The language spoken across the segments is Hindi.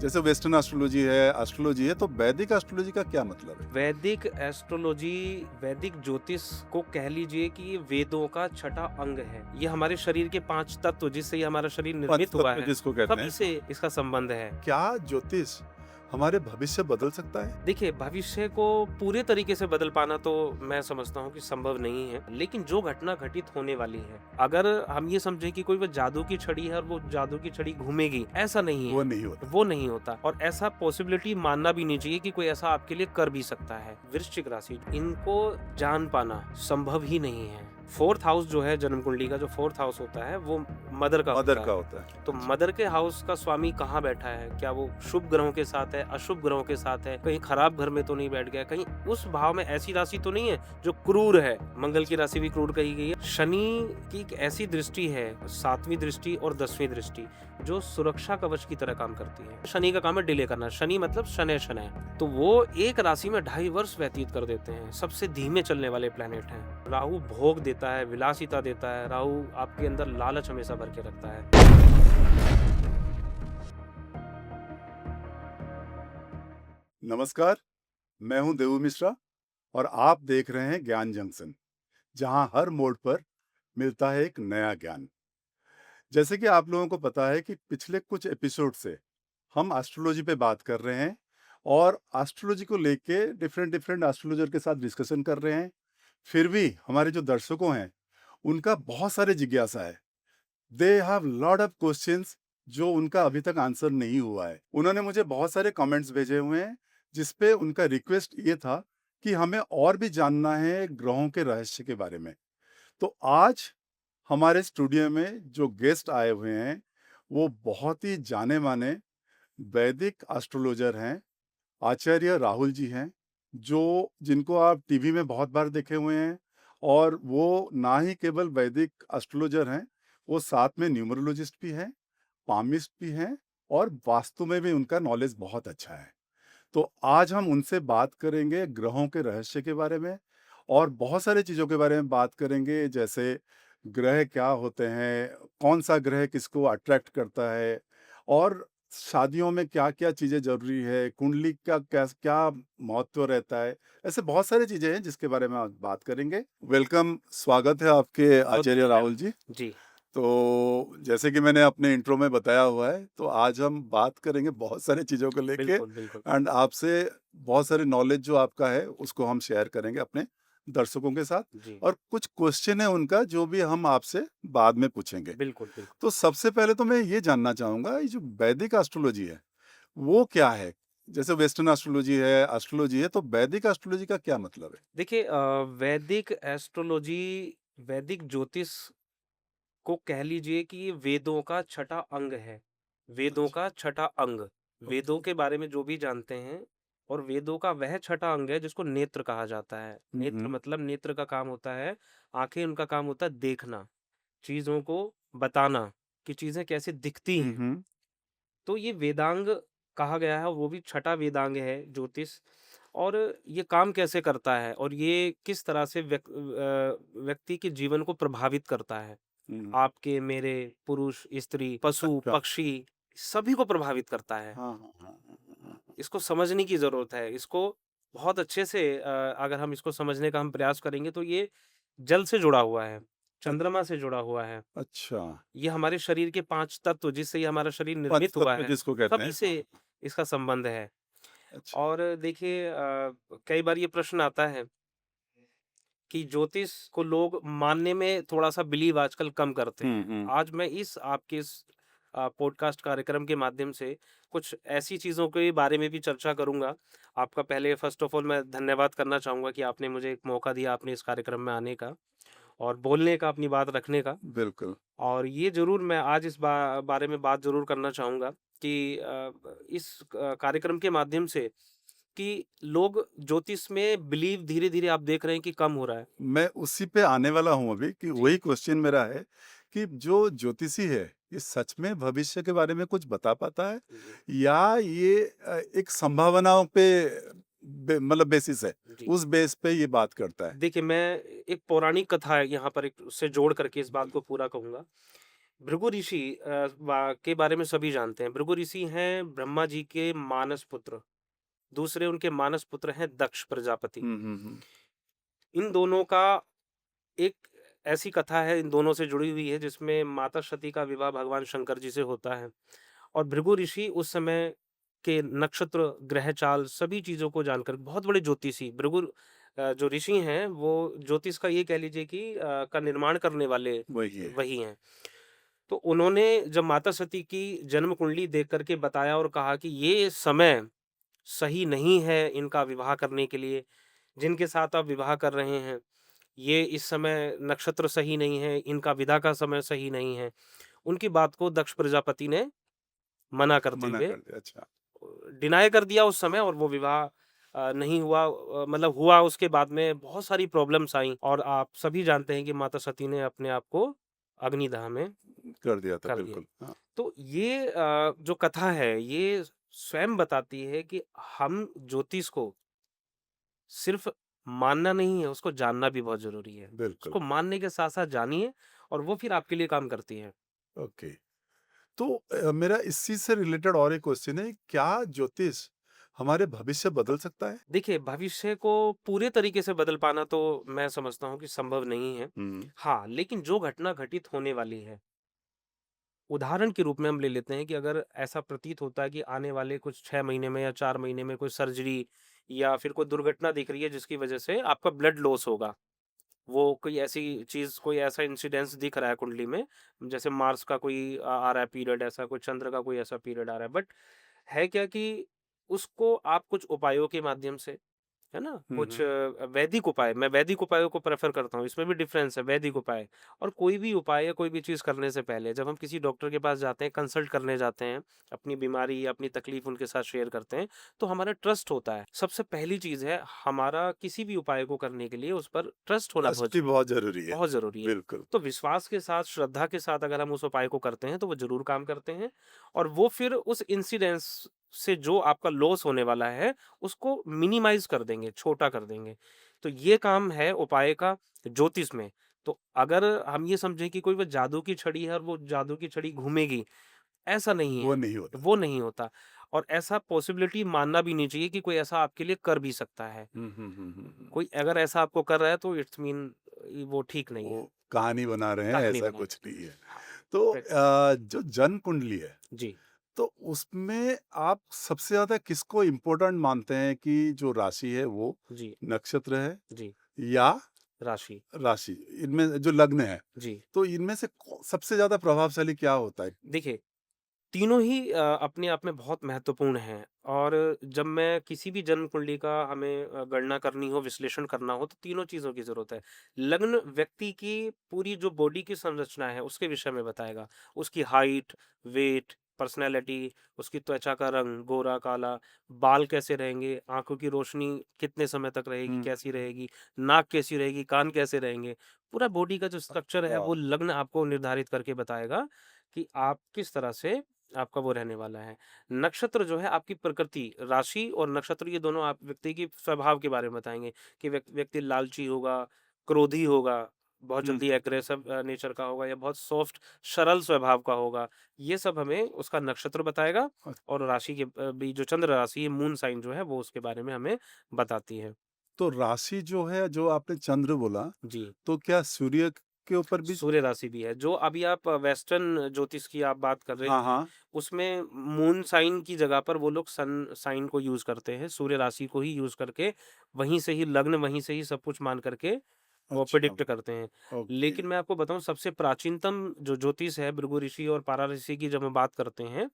जैसे वेस्टर्न एस्ट्रोलॉजी है तो वैदिक एस्ट्रोलॉजी का क्या मतलब है? वैदिक एस्ट्रोलॉजी, वैदिक ज्योतिष को कह लीजिए कि ये वेदों का छठा अंग है। ये हमारे शरीर के 5 तत्व जिससे ये हमारा शरीर निर्मित हुआ पंचतत्व है, जिसको कहते सभी हैं। से इसका संबंध है। क्या ज्योतिष हमारे भविष्य बदल सकता है? देखिए, भविष्य को पूरे तरीके से बदल पाना तो मैं समझता हूँ कि संभव नहीं है, लेकिन जो घटना घटित होने वाली है, अगर हम ये समझें कि कोई वो जादू की छड़ी है और वो जादू की छड़ी घूमेगी, ऐसा नहीं वो है। नहीं होता। वो नहीं होता और ऐसा पॉसिबिलिटी मानना भी नहीं चाहिए कि कोई ऐसा आपके लिए कर भी सकता है। वृश्चिक राशि, इनको जान पाना संभव ही नहीं है। 4th हाउस जो है जन्म कुंडली का, जो 4th हाउस होता है वो मदर का मदर होता का है। होता है। तो अच्छा। मदर के हाउस का स्वामी कहाँ बैठा है? क्या वो शुभ ग्रहों के साथ है, अशुभ ग्रहों के साथ है? कहीं खराब घर में तो नहीं बैठ गया? कहीं उस भाव में ऐसी राशि तो नहीं है जो क्रूर है? मंगल की राशि भी क्रूर कही गई है। शनि की एक ऐसी दृष्टि है, 7वीं दृष्टि और 10वीं दृष्टि, जो सुरक्षा कवच की तरह काम करती है। शनि का काम है डिले करना। शनि मतलब शनय शनय। तो वो एक राशि में 2.5 वर्ष व्यतीत कर देते हैं। सबसे धीमे चलने वाले प्लैनेट हैं। राहु भोग देता है, विलासिता देता है। राहु आपके अंदर लालच हमेशा भर के रखता है। नमस्कार, मैं हूं देवू मिश्रा और आप देख रहे हैं ज्ञान जंक्शन, जहां हर मोड़ पर मिलता है एक नया ज्ञान। जैसे कि आप लोगों को पता है कि पिछले कुछ एपिसोड से हम एस्ट्रोलॉजी पे बात कर रहे हैं और एस्ट्रोलॉजी को लेके डिफरेंट डिफरेंट एस्ट्रोलॉजर के साथ डिस्कशन कर रहे हैं। फिर भी हमारे जो दर्शकों हैं, उनका बहुत सारे जिज्ञासा है। They have lot of questions जो उनका अभी तक आंसर नहीं हुआ है। उन्होंने मुझे बहुत सारे कमेंट्स भेजे हुए हैं जिस पे उनका रिक्वेस्ट ये था कि हमें और भी जानना है ग्रहों के रहस्य के बारे में। तो आज हमारे स्टूडियो में जो गेस्ट आए हुए हैं वो बहुत ही जाने माने वैदिक एस्ट्रोलॉजर हैं। आचार्य राहुल जी हैं, जो जिनको आप टीवी में बहुत बार देखे हुए हैं। और वो ना ही केवल वैदिक एस्ट्रोलॉजर हैं, वो साथ में न्यूमरोलॉजिस्ट भी हैं, पामिस्ट भी हैं और वास्तु में भी उनका नॉलेज बहुत अच्छा है। तो आज हम उनसे बात करेंगे ग्रहों के रहस्य के बारे में और बहुत सारी चीज़ों के बारे में बात करेंगे, जैसे ग्रह क्या होते हैं, कौन सा ग्रह किसको अट्रैक्ट करता है और शादियों में क्या-क्या चीज़ें ज़रूरी है, कुंडली का क्या महत्व रहता है। ऐसे बहुत सारी चीज़ें हैं जिसके बारे में आज बात करेंगे। वेलकम, स्वागत है आपके बहुत आचार्य राहुल जी। धन्यवाद। जी, तो जैसे कि मैंने अपने इंट्रो में बताया हुआ है, तो आज हम बात करेंगे बहुत सारी चीज़ों को लेके बिल्कुल, बिल्कुल। एंड आपसे बहुत सारे नॉलेज जो आपका है, उसको हम शेयर करेंगे अपने दर्शकों के साथ जी, और कुछ क्वेश्चन है उनका जो भी हम आपसे बाद में पूछेंगे। बिल्कुल, बिल्कुल। तो सबसे पहले तो मैं ये जानना चाहूँगा, ये जो वैदिक एस्ट्रोलॉजी है, वो क्या है? जैसे वेस्टर्न एस्ट्रोलॉजी है, तो वैदिक एस्ट्रोलॉजी का क्या मतलब है? देखिए वैदिक एस्ट्रोलॉजी, वैदिक ज्योतिष को कह लीजिए कि ये वेदों का छठा अंग है। वेदों अच्छा, का छठा अंग। ओके। वेदों के बारे में जो भी जानते हैं और वेदों का वह छठा अंग है जिसको नेत्र कहा जाता है। हुँ, नेत्र हुँ। मतलब नेत्र का काम होता है, आँखें उनका काम होता है देखना, चीज़ों को बताना कि चीज़ें कैसे दिखती हुँ, हैं। हुँ। तो ये वेदांग कहा गया है, वो भी छठा वेदांग है ज्योतिष। और ये काम कैसे करता है और ये किस तरह से व्यक्ति के जीवन को प्रभावित करता है। हुँ। आपके, मेरे, पुरुष, स्त्री, पशु, अच्छा। पक्षी सभी को प्रभावित करता है। हाँ, हाँ, हाँ, हाँ, हाँ, हाँ। इसको समझने की ज़रूरत है। इसको बहुत अच्छे से अगर हम इसको समझने का हम प्रयास करेंगे तो ये जल से जुड़ा हुआ है, अ चंद्रमा से जुड़ा हुआ है। अच्छा। ये हमारे शरीर के 5 तत्व जिससे ये हमारा शरीर निर्मित हुआ पंचतत्व है, जिसको कहते सभी हैं। से इसका संबंध है। अच्छा। और देखिए कई बार ये प्रश्न आता है कि ज्योतिष को लोग मानने में थोड़ा-सा बिलीव आजकल कम करते हुँ, हैं। हुँ। आज मैं इस आपके इस पॉडकास्ट कार्यक्रम के माध्यम से कुछ ऐसी चीज़ों के बारे में भी चर्चा करूँगा। आपका पहले फ़र्स्ट ऑफ़ ऑल मैं धन्यवाद करना चाहूँगा कि आपने मुझे एक मौका दिया आपने इस कार्यक्रम में आने का और बोलने का, अपनी बात रखने का। बिल्कुल। और ये ज़रूर मैं आज इस बारे में बात ज़रूर करना चाहूँगा कि इस कार्यक्रम के माध्यम से कि लोग ज्योतिष में बिलीव धीरे-धीरे आप देख रहे हैं कि कम हो रहा है। मैं उसी पे आने वाला हूँ अभी कि जी। वही क्वेश्चन मेरा है कि जो ज्योतिषी है, ये सच में भविष्य के बारे में कुछ बता पाता है? जी, या ये एक संभावनाओं पे मतलब बेसिस है, जी। उस बेस पे ये बात करता है? देखिए, मैं एक पौराणिक कथा है यहाँ पर एक उससे जोड़ करके इस बात बिल को पूरा कहूँगा भृगु ऋषि के बारे में सभी जानते हैं। भृगु ऋषि हैं ब्रह्मा जी के मानस पुत्र। दूसरे उनके मानस पुत्र हैं दक्ष प्रजापति। हुँ। इन दोनों का एक ऐसी कथा है, इन दोनों से जुड़ी हुई है, जिसमें माता सती का विवाह भगवान शंकर जी से होता है और भृगु ऋषि उस समय के नक्षत्र, ग्रह चाल सभी चीज़ों को जानकर बहुत बड़े ज्योतिषी जो ऋषि हैं, वो ज्योतिष का ये कह लीजिए कि का निर्माण करने वाले वही है। वही हैं। तो उन्होंने जब माता सती की जन्म कुंडली देख कर के बताया और कहा कि ये समय सही नहीं है इनका विवाह करने के लिए, जिनके साथ आप विवाह कर रहे हैं, ये इस समय नक्षत्र सही नहीं है, इनका विदा का समय सही नहीं है। उनकी बात को दक्ष प्रजापति ने मना करते मना हुए कर दिया, अच्छा। डिनाय कर दिया उस समय और वो विवाह नहीं हुआ, मतलब हुआ उसके बाद में बहुत सारी प्रॉब्लम्स आईं और आप सभी जानते हैं कि माता सती ने अपने आप को अग्निदाह में कर दिया था, कर दिया। बिल्कुल। हाँ, तो ये जो कथा है, ये स्वयं बताती है कि हम ज्योतिष को सिर्फ़ मानना नहीं है, उसको जानना भी बहुत ज़रूरी है। बिल्कुल। उसको मानने के साथ-साथ जानिए और वो फिर आपके लिए काम करती है। ओके। तो मेरा इस चीज़ से रिलेटेड और एक क्वेश्चन है, क्या ज्योतिष हमारे भविष्य बदल सकता है? देखिए, भविष्य को पूरे तरीके से बदल पाना तो मैं समझता हूँ कि संभव नहीं है। हुँ, हाँ, लेकिन जो घटना घटित होने वाली है, उदाहरण के रूप में हम ले लेते हैं कि अगर ऐसा प्रतीत होता है कि आने वाले कुछ 6 महीने में या 4 महीने में कोई सर्जरी या फिर कोई दुर्घटना दिख रही है जिसकी वज़ह से आपका ब्लड लॉस होगा। वो कोई ऐसी चीज़, कोई ऐसा इंसिडेंस दिख रहा है कुंडली में, जैसे मार्स का कोई आ रहा है पीरियड ऐसा, कोई चंद्र का कोई ऐसा पीरियड आ रहा है। बट है क्या कि उसको आप कुछ उपायों के माध्यम से, है ना? हुँ, कुछ हुँ। वैदिक उपाय, मैं वैदिक उपायों को प्रेफ़र करता हूँ, इसमें भी डिफ़रेंस है वैदिक उपाय और कोई भी उपाय या कोई भी चीज़ करने से पहले जब हम किसी डॉक्टर के पास जाते हैं, कंसल्ट करने जाते हैं, अपनी बीमारी या अपनी तकलीफ़ उनके साथ शेयर करते हैं, तो हमारा ट्रस्ट होता है। सबसे पहली चीज़ है, हमारा किसी भी उपाय को करने के लिए उस पर ट्रस्ट होना ट्रस्ट भी बहुत ज़रूरी है। बहुत ज़रूरी है। बिल्कुल। तो विश्वास के साथ, श्रद्धा के साथ अगर हम उस उपाय को करते हैं, तो वो ज़रूर काम करते हैं और वो फिर उस इंसिडेंस से जो आपका लॉस होने वाला है, उसको मिनिमाइज़ कर देंगे, छोटा कर देंगे। तो ये काम है उपाय का ज्योतिष में। तो अगर हम ये समझें कि कोई वो जादू की छड़ी है और वो जादू की छड़ी घूमेगी, ऐसा नहीं वो है, नहीं होता। वो नहीं होता और ऐसा पॉसिबिलिटी मानना भी नहीं चाहिए कि कोई ऐसा आपके लिए कर भी सकता है। हुँ। कोई अगर ऐसा आपको कर रहा है तो इट्स मीन वो ठीक नहीं वो है, कहानी बना रहे हैं, कहानी ऐसा बना कुछ नहीं है। हाँ, तो करेक्ट। जो जन्म कुंडली है, जी, तो उसमें आप सबसे ज़्यादा किसको इम्पोर्टेंट मानते हैं कि जो राशि है वो जी, नक्षत्र है जी, या राशि, राशि? इनमें जो लग्न है, जी। तो इनमें से सबसे ज्यादा प्रभावशाली क्या होता है? देखिए, तीनों ही अपने आप में बहुत महत्वपूर्ण हैं और जब मैं किसी भी जन्म कुंडली का हमें गणना करनी हो, विश्लेषण करना हो, तो तीनों चीज़ों की ज़रूरत है। लग्न व्यक्ति की पूरी जो बॉडी की संरचना है, उसके विषय में बताएगा। उसकी हाइट, वेट, पर्सनैलिटी, उसकी त्वचा का रंग, गोरा, काला, बाल कैसे रहेंगे, आँखों की रोशनी कितने समय तक रहेगी, हम्म। कैसी रहेगी, नाक कैसी रहेगी, कान कैसे रहेंगे। पूरा बॉडी का जो स्ट्रक्चर है, अच्छा। वो लग्न आपको निर्धारित करके बताएगा कि आप किस तरह से आपका वो रहने वाला है। नक्षत्र जो है आपकी प्रकृति, राशि और नक्षत्र ये दोनों आप व्यक्ति की स्वभाव के बारे में बताएँगे कि व्यक्ति लालची होगा, क्रोधी होगा, बहुत हम्म। जल्दी एग्रेसिव नेचर का होगा या बहुत सॉफ्ट सरल स्वभाव का होगा। ये सब हमें उसका नक्षत्र बताएगा और राशि के भी जो चंद्र राशि है, मून साइन जो है वो उसके बारे में हमें बताती है। तो राशि जो है, जो आपने चंद्र बोला, जी। तो क्या सूर्य के ऊपर भी? सूर्य राशि भी है। जो अभी आप वेस्टर्न ज्योतिष की आप बात कर रहे हाँ, हैं, हाँ। उसमें मून साइन की जगह पर वो लोग सन साइन को यूज़ करते हैं। सूर्य राशि को ही यूज़ करके वहीं से ही लग्न, वहीं से ही सब कुछ मान करके वो अच्छा। प्रेडिक्ट करते हैं। ओके। लेकिन मैं आपको बताऊँ सबसे प्राचीनतम जो ज्योतिष है भृगु ऋषि और पारा ऋषि की जब हम बात करते हैं,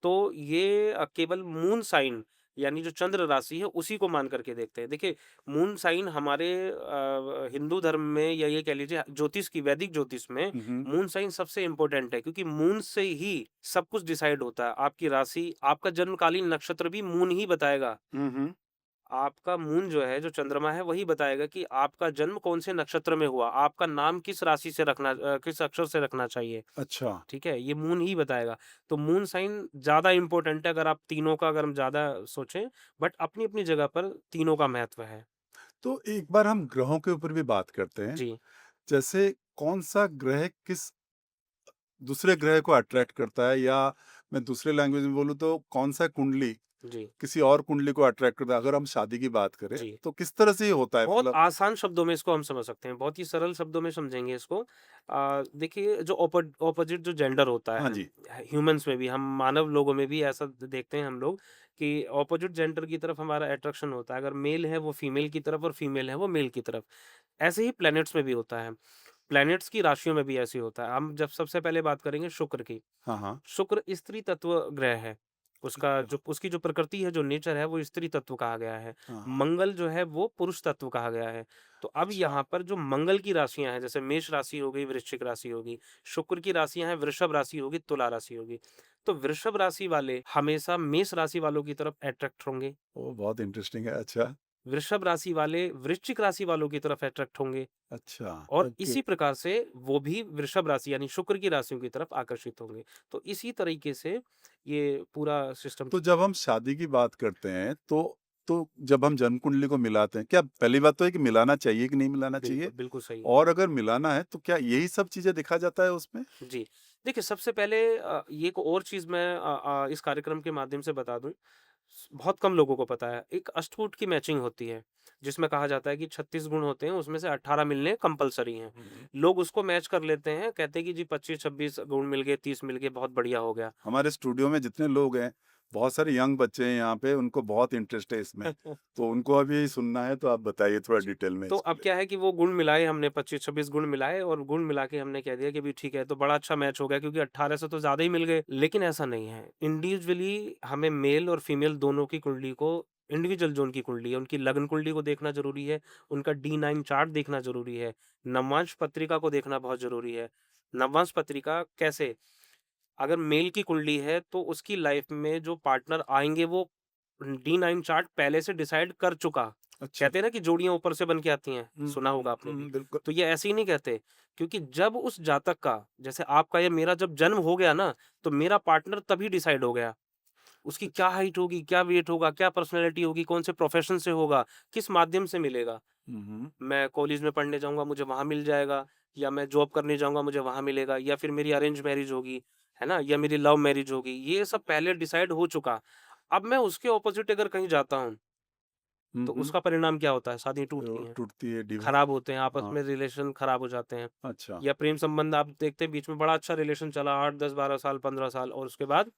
तो ये केवल मून साइन यानी जो चंद्र राशि है उसी को मान करके देखते हैं। देखिए मून साइन हमारे हिंदू धर्म में या ये कह लीजिए ज्योतिष की वैदिक ज्योतिष में हम्म। मून साइन सबसे इम्पोर्टेंट है क्योंकि मून से ही सब कुछ डिसाइड होता है। आपकी राशि, आपका जन्मकालीन नक्षत्र भी मून ही बताएगा। हम्म। आपका मून जो है, जो चंद्रमा है वही बताएगा कि आपका जन्म कौन से नक्षत्र में हुआ, आपका नाम किस राशि से रखना किस अक्षर से रखना चाहिए। अच्छा। ठीक है? ये मून ही बताएगा। तो मून साइन ज़्यादा इम्पोर्टेंट है अगर आप तीनों का अगर हम ज़्यादा सोचें, बट अपनी-अपनी जगह पर तीनों का महत्व है। तो एक बार हम ग्रहों के ऊपर भी बात करते हैं। जी, जैसे कौन सा ग्रह किस दूसरे ग्रह को अट्रैक्ट करता है, या मैं दूसरे लैंग्वेज में बोलूँ तो कौन-सा कुंडली जी, किसी और कुंडली को अट्रैक्ट करता है? अगर हम शादी की बात करें, जी। तो किस तरह से ये होता है बहुत मतलब? आसान शब्दों में इसको हम समझ सकते हैं, बहुत ही सरल शब्दों में समझेंगे इसको। देखिए जो ऑपोजिट जो जेंडर होता हाँ है, जी। ह्यूमन्स में भी, हम मानव लोगों में भी ऐसा देखते हैं हम लोग कि ऑपोजिट जेंडर की तरफ हमारा अट्रैक्शन होता है। अगर मेल है वो फीमेल की तरफ और फीमेल है वो मेल की तरफ। ऐसे ही प्लैनेट्स में भी होता है। प्लैनेट्स की राशियों में भी ऐसे ही होता है। हम जब सबसे पहले बात करेंगे शुक्र की। हाँ, हाँ। शुक्र स्त्री तत्व ग्रह है। अच्छा। उसकी जो प्रकृति है, जो नेचर है, वो स्त्री तत्व कहा गया है। हाँ, हाँ। मंगल जो है वो पुरुष तत्व कहा गया है। तो अब अच्छा। यहाँ पर जो मंगल की राशियाँ हैं, जैसे मेष राशि हो गई, वृश्चिक राशि होगी। शुक्र की राशियाँ हैं, वृषभ राशि होगी, तुला राशि होगी। तो वृषभ राशि वाले हमेशा मेष राशि वालों की तरफ अट्रैक्ट होंगे। ओह! बहुत इंटरेस्टिंग है। अच्छा, वृषभ राशि वाले वृश्चिक राशि वालों की तरफ अट्रैक्ट होंगे। अच्छा, और ओके। इसी प्रकार से वो भी वृषभ राशि यानी शुक्र की राशियों की तरफ आकर्षित होंगे। तो इसी तरीके से ये पूरा सिस्टम। तो जब हम शादी की बात करते हैं, तो जब हम जन्म कुंडली को मिलाते हैं, क्या पहली बात तो है कि मिलाना चाहिए कि नहीं मिलाना चाहिए? बिल्कुल, बिल्कुल सही। और अगर मिलाना है, तो क्या यही सब चीज़ें दिखा जाता है उसमें? जी। देखिए सबसे पहले ये एक और चीज़ मैं इस कार्यक्रम के माध्यम से बता दूँ। बहुत कम लोगों को पता है। एक अष्टकूट की मैचिंग होती है, जिसमें कहा जाता है कि 36 गुण होते हैं, उसमें से 18 मिलने कंपल्सरी हैं। हुँ। लोग उसको मैच कर लेते हैं, कहते हैं कि जी 25-26 गुण मिल गए, 30 मिल गए, बहुत बढ़िया हो गया। हमारे स्टूडियो में जितने लोग हैं, बहुत सारे यंग बच्चे हैं यहाँ पे, उनको बहुत इंटरेस्ट है इसमें। तो उनको अभी सुनना है, तो आप बताइए थोड़ा जी। डिटेल में तो इसको अब क्या है कि वो गुण मिलाए हमने, 25-26 गुण मिलाए और गुण मिला के हमने कह दिया कि भई ठीक है, तो बड़ा अच्छा मैच हो गया क्योंकि 18 से तो ज़्यादा ही मिल गए। लेकिन ऐसा नहीं है। इंडिविजुअली हमें मेल और फीमेल दोनों की कुंडली को, इंडिविजुअल जो उनकी कुंडली है, उनकी लग्न कुंडली को देखना ज़रूरी है, उनका D9 चार्ट देखना ज़रूरी है, नववांश पत्रिका को देखना बहुत ज़रूरी है। नववांश पत्रिका कैसे? अगर मेल की कुंडली है तो उसकी लाइफ में जो पार्टनर आएँगे वो D9 चार्ट पहले से डिसाइड कर चुका। अच्छा। कहते हैं ना कि जोड़ियाँ ऊपर से बन के आती हैं, हुँ, सुना हुँ, होगा आपने भी। हुँ, बिल्कुल। तो ये ऐसे ही नहीं कहते, क्योंकि जब उस जातक का, जैसे आपका या मेरा जब जन्म हो गया ना, तो मेरा पार्टनर तभी डिसाइड हो गया। उसकी क्या अच्छा। हाइट होगी, क्या वेट होगा, क्या पर्सनैलिटी होगी, कौन से प्रोफ़ेशन से होगा, किस माध्यम से मिलेगा। हुँ, हुँ। मैं कॉलेज में पढ़ने जाऊँगा, मुझे वहाँ मिल जाएगा, या मैं जॉब करने जाऊँगा, मुझे वहाँ मिलेगा, या फिर मेरी अरेंज मैरिज होगी, है ना? या मेरी लव मैरिज होगी, ये सब पहले डिसाइड हो चुका। अब मैं उसके ऑपोज़िट अगर कहीं जाता हूँ, हुँ, तो हुँ। उसका परिणाम क्या होता है? शादियाँ तो टूटती हैं, टूटती है, डिवोर्स। खराब होते हैं, आपस हाँ, में रिलेशन खराब हो जाते हैं, अच्छा। या प्रेम संबंध आप देखते हैं बीच में बड़ा अच्छा रिलेशन चला 8, 10, 12 साल, 15 साल और उसके बाद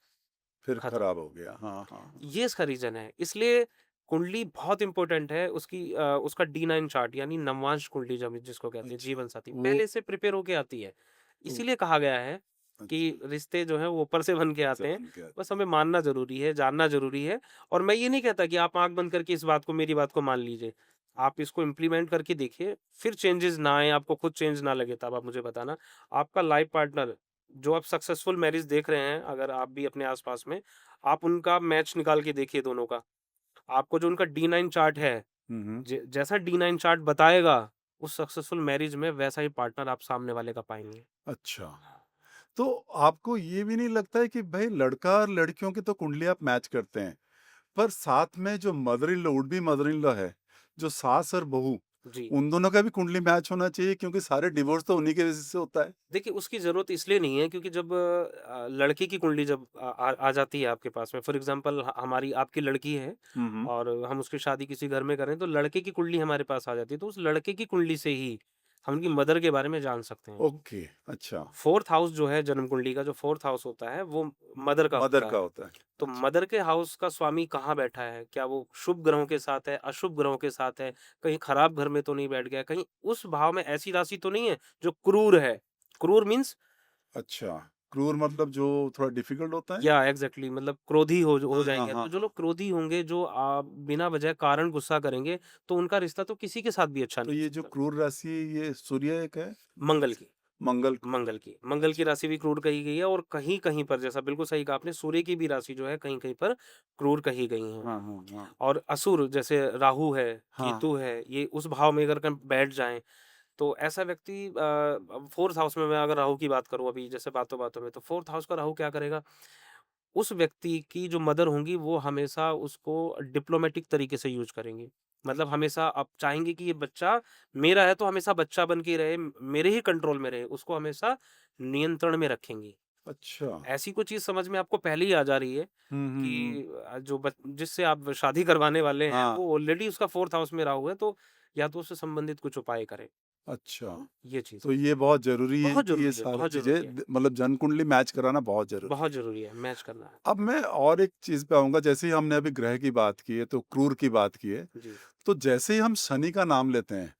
फिर खत्म। खराब हो गया। हाँ, हाँ, हाँ। ये इसका रीज़न है। इसलिए कुंडली बहुत इम्पोर्टेंट है, उसका D9 चार्ट यानी नववांश कुंडली जब जिसको कहते हैं, अच्छा, जीवन साथी, वो पहले से प्रिपेयर होके आती है। वो इसीलिए कहा गया है कि अच्छा, रिश्ते जो हैं वो ऊपर से बन के आते हैं, बन के बस आती है। हमें मानना ज़रूरी है, जानना ज़रूरी है। और मैं ये नहीं कहता कि आप आँख बंद करके इस बात को, मेरी बात को मान लीजिए। आप इसको इम्प्लीमेंट करके देखिए, फिर चेंजेज़ ना आएँ, आपको खुद चेंज ना लगे, तब आप मुझे बताना। आपका लाइफ़ पार्टनर, जो आप सक्सेसफुल मैरिज देख रहे हैं, अगर आप भी अपने आस-पास में, आप उनका मैच निकाल के देखिए दोनों का। आपको जो उनका D9 चार्ट है, हुँ, हुँ। जैसा D9 चार्ट बताएगा, उस सक्सेसफुल मैरिज में वैसा ही पार्टनर आप सामने वाले का पाएँगे। अच्छा, तो आपको ये भी नहीं लगता है कि भई लड़का और लड़कियों की तो कुंडली आप मैच करते हैं, पर साथ में जो mother in law would be mother in law है, जो सास और बहू, जी। उन दोनों का भी कुंडली मैच होना चाहिए, क्योंकि सारे डिवोर्स तो उन्हीं की वजह से होता है। देखिए, उसकी ज़रूरत इसलिए नहीं है क्योंकि जब लड़के की कुंडली जब आ जाती है आपके पास में, फॉर एग्ज़ाम्पल हमारी आपकी लड़की है हुँ, हुँ। और हम उसकी शादी किसी घर में करें, तो लड़के की कुंडली हमारे पास आ जाती है, तो उस लड़के की कुंडली से ही हम उनकी मदर के बारे में जान सकते हैं। ओके, अच्छा, 4th हाउस जो है जन्म कुंडली का, जो 4th हाउस होता है, वो मदर का मदर होता का है। होता है। तो अच्छा, मदर के हाउस का स्वामी कहाँ बैठा है? क्या वो शुभ ग्रहों के साथ है, अशुभ ग्रहों के साथ है? कहीं खराब घर में तो नहीं बैठ गया? कहीं उस भाव में ऐसी राशि तो नहीं है जो क्रूर है? क्रूर मीन्स, अच्छा, क्रूर मतलब जो थोड़ा डिफ़िकल्ट होता है? या एग्ज़ैक्टली, मतलब क्रोधी हो हाँ, हाँ, जाएँगे। हाँ, तो जो हाँ। लोग क्रोधी होंगे, जो बिना वजह कारण गुस्सा करेंगे, तो उनका रिश्ता तो किसी के साथ भी अच्छा तो नहीं ये हो जो सकता। क्रूर राशि है, ये सूर्य एक है? मंगल की। मंगल की। मंगल की राशि भी क्रूर कही गई है, और कहीं-कहीं पर, जैसा बिल्कुल सही कहा आपने, सूर्य की भी राशि जो है कहीं-कहीं पर क्रूर कही गई हैं। हाँ, हाँ, हाँ। और असुर जैसे राहु है, हाँ, केतु है, ये उस भाव में अगर कहीं बैठ जाएँ, तो ऐसा व्यक्ति 4th हाउस में, मैं अगर राहु की बात करूँ अभी जैसे बातों-बातों में, तो 4th हाउस का राहु क्या करेगा? उस व्यक्ति की जो मदर होंगी वो हमेशा उसको डिप्लोमेटिक तरीके से यूज़ करेंगी। मतलब हमेशा आप चाहेंगे कि ये बच्चा मेरा है तो हमेशा बच्चा बन के ही रहे, मेरे ही कंट्रोल में रहे, उसको हमेशा नियंत्रण में रखेंगी। अच्छा। ऐसी कोई चीज़ समझ में आपको पहले ही आ जा रही है हुँ। कि जो बच जिससे आप शादी करवाने वाले हैं, हाँ, वो ऑलरेडी उसका 4th हाउस में राहु है, तो या तो उससे संबंधित कुछ उपाय करें। अच्छा। ये चीज़ तो ये बहुत ज़रूरी है कि ये सारी बहुत चीज़ें ज़रूरी है, मतलब जन्म कुंडली मैच कराना बहुत ज़रूरी बहुत है। ज़रूरी है, मैच करना है। अब मैं और एक चीज़ पे आऊँगा, जैसे ही हमने अभी ग्रह की बात की है, तो क्रूर की बात की है, जी, तो जैसे ही हम शनि का नाम लेते हैं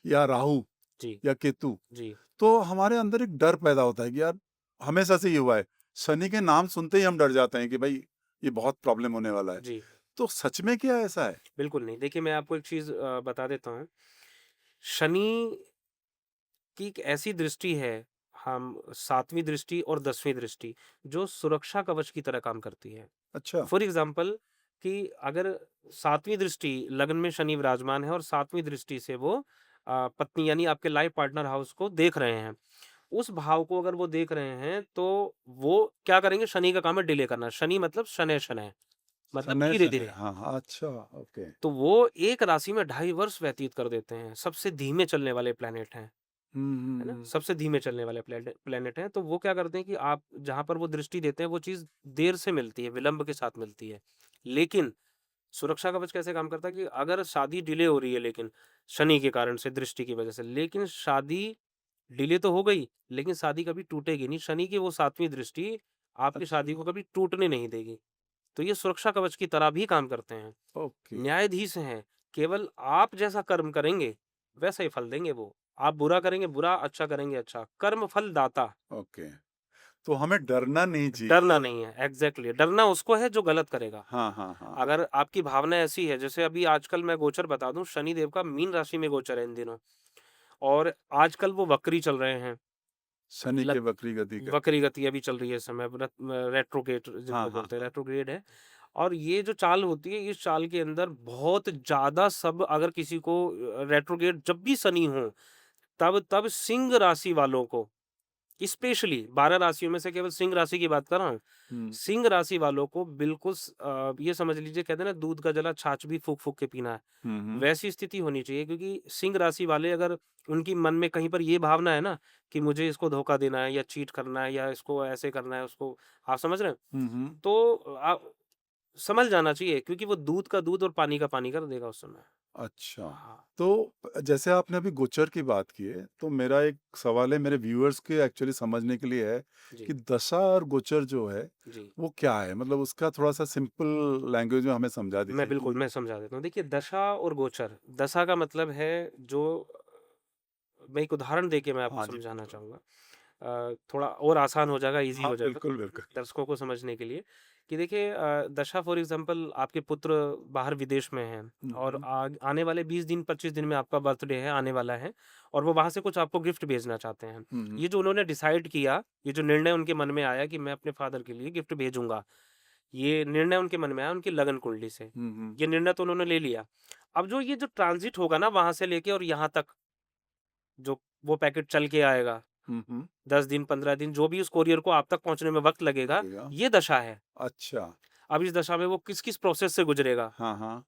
या राहु जी, या केतु, जी, तो हमारे अंदर एक डर पैदा होता है कि यार हमेशा से ये हुआ है, शनि के नाम सुनते ही हम डर जाते हैं कि भाई ये बहुत प्रॉब्लम होने वाला है। जी। तो सच में क्या ऐसा है? बिल्कुल नहीं। देखिए, मैं आपको एक चीज़ बता देता हूँ। शनि की एक ऐसी दृष्टि है, हम 7वीं दृष्टि और 10वीं दृष्टि, जो सुरक्षा कवच की तरह काम करती है। अच्छा। फॉर एग्ज़ाम्पल कि अगर 7वीं दृष्टि लग्न में शनि विराजमान है और 7वीं दृष्टि से वो पत्नी यानी आपके लाइफ़ पार्टनर हाउस को देख रहे हैं। उस भाव को अगर वो देख रहे हैं, तो वो क्या करेंगे, शनि का काम है डिले करना। शनि मतलब शनैः-शनैः, मतलब शनैः शनैः, धीरे-धीरे। हाँ, हाँ, अच्छा, ओके। तो वो एक राशि में 2.5 वर्ष व्यतीत कर देते हैं। सबसे धीमे चलने वाले प्लैनेट हैं। है ना? हुँ। सबसे धीमे चलने वाले प्लैनेट हैं, तो वो क्या करते हैं कि आप जहाँ पर वो दृष्टि देते हैं, वो चीज़ देर से मिलती है, विलंब के साथ मिलती है। लेकिन सुरक्षा कवच कैसे काम करता है कि अगर शादी डिले हो रही है, लेकिन शनि के कारण से, दृष्टि की वजह से, लेकिन शादी डिले तो हो गई, लेकिन शादी कभी टूटेगी नहीं। शनि की वो 7वीं दृष्टि आपकी शादी अच्छा, को कभी टूटने नहीं देगी। तो ये सुरक्षा कवच की तरह भी काम करते हैं। ओके, न्यायाधीश हैं, केवल आप जैसा कर्म करेंगे, वैसा ही फल देंगे वो। आप बुरा करेंगे बुरा, अच्छा करेंगे अच्छा। कर्म फल दाता, ओके। तो हमें डरना नहीं चाहिए। डरना नहीं है। एग्ज़ैक्टली, डरना उसको है जो गलत करेगा। हाँ, हाँ, हाँ। अगर आपकी भावना ऐसी है, जैसे अभी आजकल मैं गोचर बता दूँ, शनि देव का मीन राशि में गोचर है इन दिनों, और आजकल वो वक्री चल रहे हैं। शनि के लग वक्री गति का। वक्री गति अभी चल रही है इस समय, रेट्रोगेट हाँ, जिनको हाँ, बोलते हैं, हाँ। रेट्रोग्रेड है। और ये जो चाल होती है, इस चाल के अंदर बहुत ज़्यादा सब, अगर किसी को रेट्रोग्रेड जब भी शनि हो, तब तब सिंह राशि वालों को, स्पेशली 12 राशियों में से केवल सिंह राशि की बात कर रहा हूँ। हुँ, सिंह राशि वालों को बिल्कुल ये समझ लीजिए, कहते हैं ना दूध का जला छाछ भी फूँक-फूँक के पीना है। हुँ, हुँ। वैसी स्थिति होनी चाहिए, क्योंकि सिंह राशि वाले, अगर उनकी मन में कहीं पर ये भावना है ना कि मुझे इसको धोखा देना है या चीट करना है या इसको ऐसे करना है, उसको, आप समझ रहे हैं? हुँ, हुँ। तो संभल जाना चाहिए, क्योंकि वो दूध का दूध और पानी का पानी कर देगा उस समय। अच्छा, हाँ, तो जैसे आपने अभी गोचर की बात की है, तो मेरा एक सवाल है मेरे व्यूअर्स के एक्चुअली समझने के लिए है जी, कि दशा और गोचर जो है, जी। वो क्या है? मतलब उसका थोड़ा-सा सिंपल लैंग्वेज में हमें समझा दीजिए बिल्कुल, कि मैं समझा देता हूँ। देखिए, दशा और गोचर, दशा का मतलब है जो, मैं एक उदाहरण देके मैं आपको हाँ जी, समझाना बिल्कुल। चाहूँगा। थोड़ा और आसान हो जाएगा, ईज़ी हाँ, हो जाएगा बिल्कुल, बिल्कुल। दर्शकों को समझने के लिए, कि देखिए, दशा फॉर एग्ज़ाम्पल आपके पुत्र बाहर विदेश में हैं, हुँ, और हुँ। आने वाले 20 दिन 25 दिन में आपका बर्थडे है, आने वाला है, और वो वहाँ से कुछ आपको गिफ्ट भेजना चाहते हैं। हुँ, हुँ। ये जो उन्होंने डिसाइड किया, ये जो निर्णय उनके मन में आया कि मैं अपने फादर के लिए गिफ्ट भेजूँगा, ये निर्णय उनके मन में आया उनकी लगन कुंडली से। हुँ, हुँ। ये निर्णय तो उन्होंने ले लिया। अब जो ये जो ट्रांज़िट होगा ना वहाँ से लेके और यहाँ तक, जो वो पैकेट चल के आएगा, हुँ, हुँ। 10 दिन 15 दिन, जो भी उस कोरियर को आप तक पहुँचने में वक़्त लगेगा, लगेगा। ये दशा है। अच्छा। अब इस दशा में वो किस-किस प्रोसेस से गुज़रेगा, हाँ, हाँ।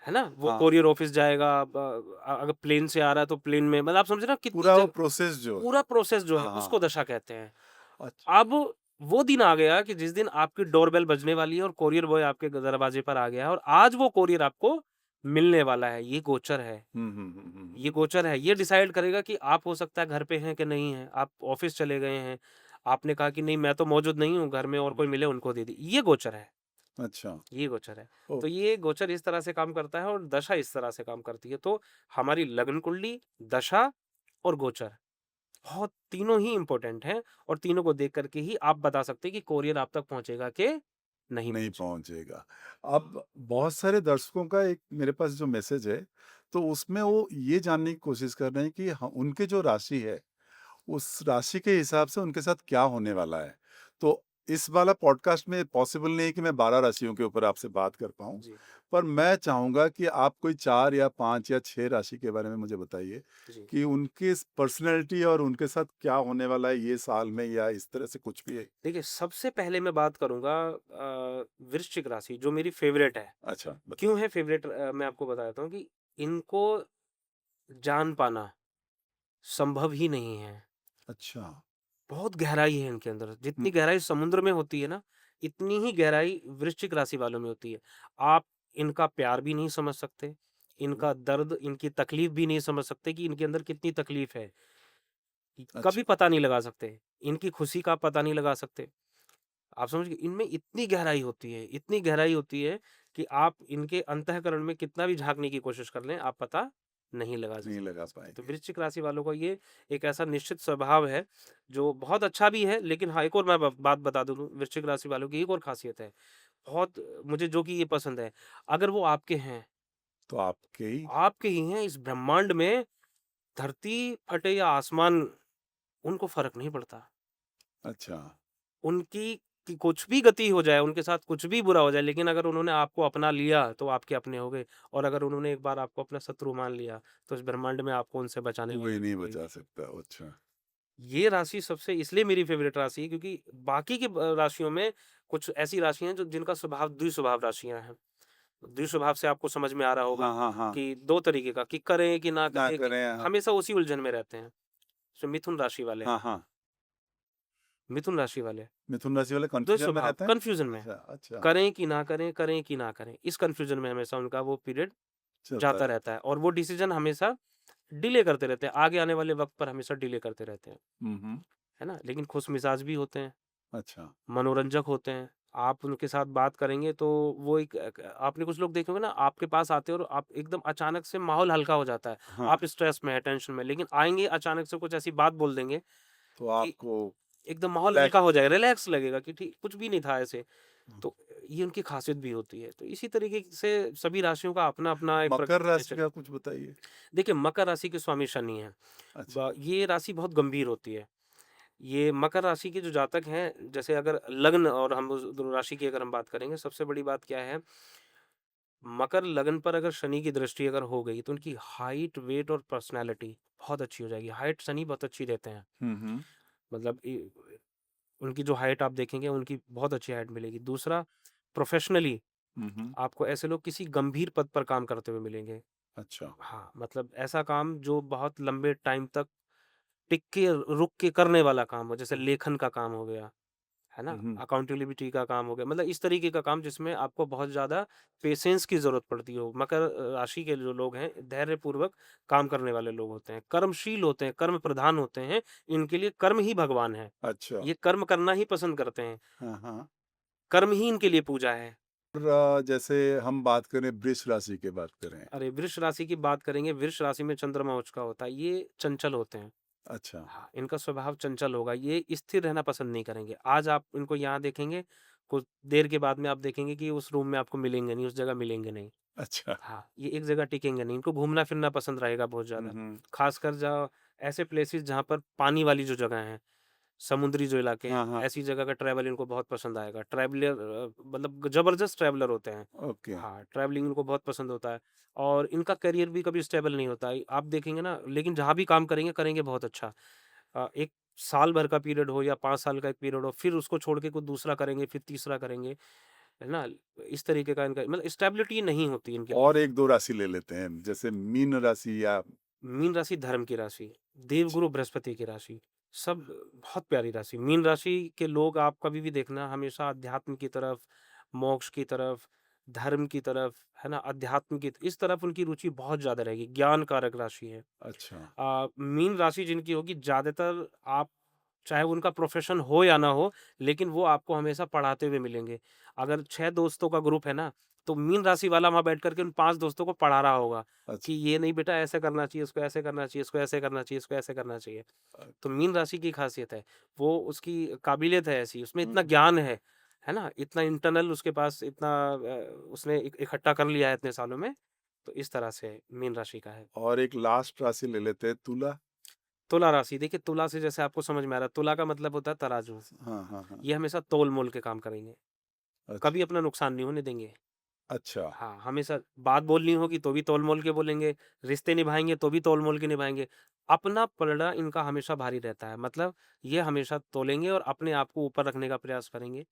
है ना? वो हाँ, कोरियर ऑफ़िस जाएगा, अगर प्लेन से आ रहा है तो प्लेन में, मतलब आप समझ रहे हो कितनी पूरा वो जगह, प्रोसेस जो पूरा प्रोसेस जो है हाँ, हाँ, उसको हाँ। दशा कहते हैं। अच्छ अब वो दिन आ गया कि जिस दिन आपकी डोरबेल बजने वाली है और कोरियर बॉय आपके दरवाजे पर आ गया है, और आज वो कोरियर आपको मिलने वाला है। ये गोचर है। हुँ, हुँ, हुँ, हुँ। ये गोचर है, ये डिसाइड करेगा कि आप हो सकता है घर पे हैं कि नहीं हैं, आप ऑफ़िस चले गए हैं, आपने कहा कि नहीं मैं तो मौजूद नहीं हूँ, घर में और हुँ। कोई मिले उनको दे दी, ये गोचर है, अच्छा, ये गोचर है। ओह! तो ये गोचर इस तरह से काम करता है और दशा इस तरह से काम करती है। तो हमारी लग्न कुंडली, दशा और गोचर, बहुत तीनों ही इम्पोर्टेंट हैं, और तीनों को देख कर के ही आप बता सकते हैं कि कोरियर आप तक पहुँचेगा कि नहीं नहीं पहुँचेगा। पहुँचेगा। अब बहुत सारे दर्शकों का एक मेरे पास जो मैसेज है, तो उसमें वो ये जानने की कोशिश कर रहे हैं कि ह उनकी जो राशि है, उस राशि के हिसाब से उनके साथ क्या होने वाला है। तो इस वाला पॉडकास्ट में पॉसिबल नहीं है कि मैं 12 राशियों के ऊपर आपसे बात कर पाऊँ। जी, पर मैं चाहूँगा कि आप कोई 4 या 5 या 6 राशि के बारे में मुझे बताइए जी। कि उनकी स पर्सनैलिटी और उनके साथ क्या होने वाला है ये साल में या इस तरह से कुछ भी है? देखिए, सबसे पहले मैं बात करूँगा वृश्चिक राशि जो मेरी फ़ेवरेट है। अच्छा, क्यों बताइए। है फ़ेवरेट मैं आपको बता देता हूँ कि इनको जान पाना संभव ही नहीं है। अच्छा। बहुत गहराई है इनके अंदर। हुँ, जितनी गहराई समुद्र में होती है ना, इतनी ही गहराई वृश्चिक राशि वालों में होती है। आप इनका प्यार भी नहीं समझ सकते, हुँ। इनका दर्द, इनकी तकलीफ़ भी नहीं समझ सकते कि इनके अंदर कितनी तकलीफ़ है। कभी अच्छा, पता नहीं लगा सकते, इनकी खुशी का पता नहीं लगा सकते। आप समझ गए? इनमें इतनी गहराई होती है, इतनी गहराई होती है कि आप इनके अंतःकरण में कितना भी झाँकने की कोशिश कर लें, आप पता नहीं लगा नहीं सकते। लगा तो पाएँगे। वृश्चिक राशि वालों का ये एक ऐसा निश्चित स्वभाव है, जो बहुत अच्छा भी है, लेकिन हाँ, एक और मैं ब बात बता दूँ वृश्चिक राशि वालों की एक और ख़ासियत है। बहुत मुझे जो कि ये पसंद है, अगर वो आपके हैं, तो आपके ही आपके ही हैं इस ब्रह्मांड में, धरती फटे या आसमान, उनको फ़र्क नहीं पड़ता। अच्छा, उनकी कि कुछ भी गति हो जाए, उनके साथ कुछ भी बुरा हो जाए, लेकिन अगर उन्होंने आपको अपना लिया, तो आपके अपने हो गए और अगर उन्होंने एक बार आपको अपना शत्रु मान लिया, तो इस ब्रह्मांड में आपको उनसे बचाने वाला कोई नहीं कोई बचा नहीं। सकता। अच्छा, ये राशि सबसे इसलिए मेरी फ़ेवरेट राशि है क्योंकि बाकी की राशियों में कुछ ऐसी राशियाँ हैं जो जिनका स्वभाव द्विस्वभाव राशियाँ हैं। द्विस्वभाव से आपको समझ में आ रहा होगा हाँ, हाँ, हाँ। कि 2 तरीके का कि करें कि ना ना करें कि करें हाँ, हमेशा उसी उलझन में रहते हैं। जो मिथुन राशि वाले हाँ, हैं, हाँ। मिथुन राशि वाले, मिथुन राशि वाले कन्फ्यूजन में द्विस्वभाव, रहते हैं? कन्फ्यूज़न में। अच्छा, अच्छा, करें कि ना करें, करें कि ना करें, इस कन्फ्यूज़न में हमेशा उनका वो पीरियड चलता जाता रहता रहता है है। और वो डिसीज़न हमेशा डिले करते रहते हैं, आगे आने वाले वक़्त पर हमेशा डिले करते रहते हैं, हुँ, हुँ। है ना? लेकिन खुशमिज़ाज भी होते हैं, अच्छा, मनोरंजक होते हैं, आप उनके साथ बात करेंगे तो वो एक आपने कुछ लोग देखे होंगे ना आपके पास आते हैं और आप एकदम अचानक से माहौल हल्का हो जाता है, हाँ, आप स्ट्रेस में हैं, टेंशन में, लेकिन आएँगे अचानक से कुछ ऐसी बात बोल देंगे तो कि आपको एकदम माहौल हल्का रिलैक्स हो जाएगा, रिलैक्स लगेगा कि ठीक कुछ भी नहीं था ऐसे। हुँ। तो ये उनकी ख़ासियत भी होती है। तो इसी तरीके से सभी राशियों का अपना-अपना एक मकर प्रकृति राशि नेचर। का कुछ बताइए? देखिए, मकर राशि के स्वामी शनि हैं। अच्छा, ये राशि बहुत गंभीर होती है। ये मकर राशि के जो जातक हैं, जैसे अगर लग्न और हम उस दोनों राशि की अगर हम बात करेंगे, सबसे बड़ी बात क्या है, मकर लग्न पर अगर शनि की दृष्टि अगर हो गई, तो उनकी हाइट, वेट और पर्सनैलिटी बहुत अच्छी हो जाएगी। हाइट शनि बहुत अच्छी देते हैं। हुँ, हुँ। मतलब उनकी जो हाइट आप देखेंगे, उनकी बहुत अच्छी हाइट मिलेगी। दूसरा, प्रोफ़ेशनली हुँ, हुँ। आपको ऐसे लोग किसी गंभीर पद पर काम करते हुए मिलेंगे। अच्छा, हाँ, मतलब ऐसा काम जो बहुत लंबे टाइम तक टिक के, रुक के करने वाला काम हो, जैसे हाँ। लेखन का काम हो गया, है ना? हुँ, हुँ। अकाउंटेबिलिटी का काम हो गया, मतलब इस तरीके का काम जिसमें आपको बहुत ज़्यादा पेशेंस की ज़रूरत पड़ती हो। मकर राशि के जो लोग हैं, धैर्यपूर्वक काम करने वाले लोग होते हैं, कर्मशील होते हैं, कर्म प्रधान होते हैं, इनके लिए कर्म ही भगवान है। अच्छा, ये कर्म करना ही पसंद करते हैं, हाँ, हाँ। कर्म ही इनके लिए पूजा है। और जैसे हम बात करें वृष राशि की बात करें। अरे! वृष राशि की बात करेंगे, वृष राशि में चंद्रमा उच्च का होता है, ये चंचल होते हैं। अच्छा, हाँ, इनका स्वभाव चंचल होगा, ये स्थिर रहना पसंद नहीं करेंगे। आज आप इनको यहाँ देखेंगे, कुछ देर के बाद में आप देखेंगे कि उस रूम में आपको मिलेंगे नहीं, उस जगह मिलेंगे नहीं। अच्छा। हाँ, ये एक जगह टिकेंगे नहीं, इनको घूमना-फिरना पसंद रहेगा बहुत हुँ, ज़्यादा। हुँ। ख़ासकर जहाँ ऐसे प्लेसेस जहाँ पर पानी वाली जो जगह हैं, समुद्री जो इलाके हैं, हाँ, हाँ। ऐसी जगह का ट्रैवल इनको बहुत पसंद आएगा। ट्रैवलर मतलब ज़बरदस्त ट्रैवलर होते हैं। ओके, हाँ, ट्रैवलिंग इनको बहुत पसंद होता है और इनका करियर भी कभी स्टेबल नहीं होता है। आप देखेंगे ना, लेकिन जहाँ भी काम करेंगे, करेंगे बहुत अच्छा। 1 साल भर का पीरियड हो या 5 साल का एक पीरियड हो, फिर उसको छोड़ के कोई दूसरा करेंगे, फिर तीसरा करेंगे, है ना? इस तरीके का इनका मतलब स्टेबिलिटी नहीं होती इनकी और लाइफ। 1-2 राशि ले लेते हैं, जैसे मीन राशि या मीन राशि धर्म की राशि, अच्छा, देवगुरु बृहस्पति की राशि, सब बहुत प्यारी राशि। मीन राशि के लोग आप कभी भी देखना हमेशा अध्यात्म की तरफ, मोक्ष की तरफ, धर्म की तरफ, है ना? अध्यात्म की इस तरफ उनकी रुचि बहुत ज़्यादा रहेगी, ज्ञान कारक राशि है। अच्छा, मीन राशि जिनकी होगी ज़्यादातर आप चाहे वो उनका प्रोफ़ेशन हो या ना हो, लेकिन वो आपको हमेशा पढ़ाते हुए मिलेंगे। अगर 6 दोस्तों का ग्रुप है ना, तो मीन राशि वाला वहाँ बैठ कर के उन 5 दोस्तों को पढ़ा रहा होगा कि अच्छा, ये नहीं बेटा ऐसे करना चाहिए, इसको ऐसे करना चाहिए, इसको ऐसे करना चाहिए, इसको ऐसे करना चाहिए। अ, तो मीन राशि की ख़ासियत है, वो उसकी काबिलियत है ऐसी, उसमें हुँ, इतना ज्ञान है ना? इतना इंटरनल उसके पास इतना उसने इकट्ठा कर लिया है इतने सालों में, तो इस तरह से मीन राशि का है। और एक लास्ट राशि ले लेते हैं तुला। तुला राशि, देखिए तुला से जैसे आपको समझ में आ रहा है, तुला का मतलब होता है तराजू। हाँ, हाँ, हाँ। ये हमेशा तोल-मोल के काम करेंगे, अच्छा, कभी अपना नुकसान नहीं होने देंगे। अच्छा। हाँ, हमेशा बात बोलनी होगी तो भी तोल-मोल के बोलेंगे, रिश्ते निभाएँगे तो भी तोल-मोल के निभाएँगे। अपना पलड़ा इनका हमेशा भारी रहता है, मतलब ये हमेशा तोलेंगे और अपने आप को ऊपर रखने का प्रयास करेंगे,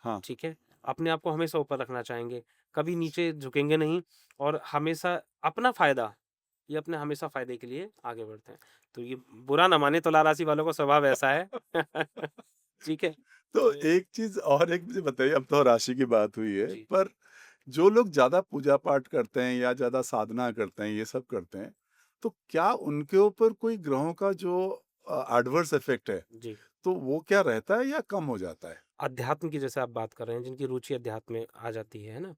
हाँ, ठीक है? अपने आप को हमेशा ऊपर रखना चाहेंगे, कभी नीचे झुकेंगे नहीं और हमेशा अपना फ़ायदा, ये अपने हमेशा फ़ायदे के लिए आगे बढ़ते हैं। तो ये बुरा ना माने, तुला राशि वालों का स्वभाव ऐसा है। ठीक है? तो तो एक चीज़ और एक मुझे बताइए, अब तो राशि की बात हुई है, जी। पर जो लोग ज़्यादा पूजा-पाठ करते हैं या ज़्यादा साधना करते हैं, ये सब करते हैं, तो क्या उनके ऊपर कोई ग्रहों का जो एडवर्स इफ़ेक्ट है, जी। तो वो क्या रहता है या कम हो जाता है? अध्यात्म की जैसे आप बात कर रहे हैं, जिनकी रुचि अध्यात्म में आ जाती है ना?